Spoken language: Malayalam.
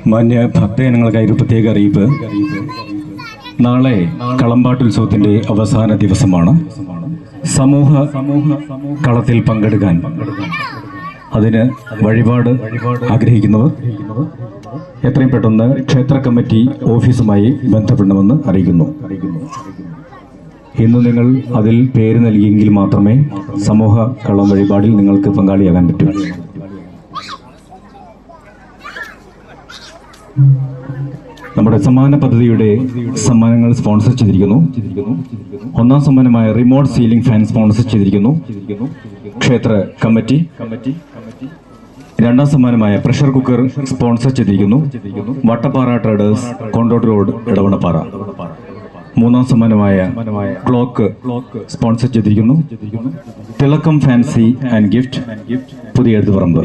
മാന്യ ഭക്തജനങ്ങൾക്കായി ഒരു പ്രത്യേക അറിയിപ്പ്. നാളെ കളമ്പാട്ടുത്സവത്തിന്റെ അവസാന ദിവസമാണ്. സമൂഹ കളത്തിൽ പങ്കെടുക്കാൻ അതിന് വഴിപാട് ആഗ്രഹിക്കുന്നവർ എത്രയും പെട്ടെന്ന് ക്ഷേത്ര കമ്മിറ്റി ഓഫീസുമായി ബന്ധപ്പെടണമെന്ന് അറിയിക്കുന്നു. ഇന്ന് നിങ്ങൾ അതിൽ പേര് നൽകിയെങ്കിൽ മാത്രമേ സമൂഹ കളം വഴിപാടിൽ നിങ്ങൾക്ക് പങ്കാളിയാകാൻ പറ്റൂ. നമ്മുടെ സമ്മാന പദ്ധതിയുടെ സമ്മാനങ്ങൾ സ്പോൺസർ ചെയ്തിരിക്കുന്നു. ഒന്നാം സമ്മാനമായ റിമോട്ട് സീലിംഗ് ഫാൻ സ്പോൺസർ ചെയ്തിരിക്കുന്നു ക്ഷേത്ര കമ്മിറ്റി. രണ്ടാം സമ്മാനമായ പ്രഷർ കുക്കർ സ്പോൺസർ ചെയ്തിരിക്കുന്നു വട്ടപ്പാറ ട്രേഡേഴ്സ്, കോണ്ടോട്ട് റോഡ്, ഇടവണ്ണപ്പാറ. മൂന്നാം സമ്മാനമായ ക്ലോക്ക് സ്പോൺസർ ചെയ്തിരിക്കുന്നു തിളക്കം ഫാൻസി ആൻഡ് ഗിഫ്റ്റ്, പുതിയ എഴുത്തുപറമ്പ്.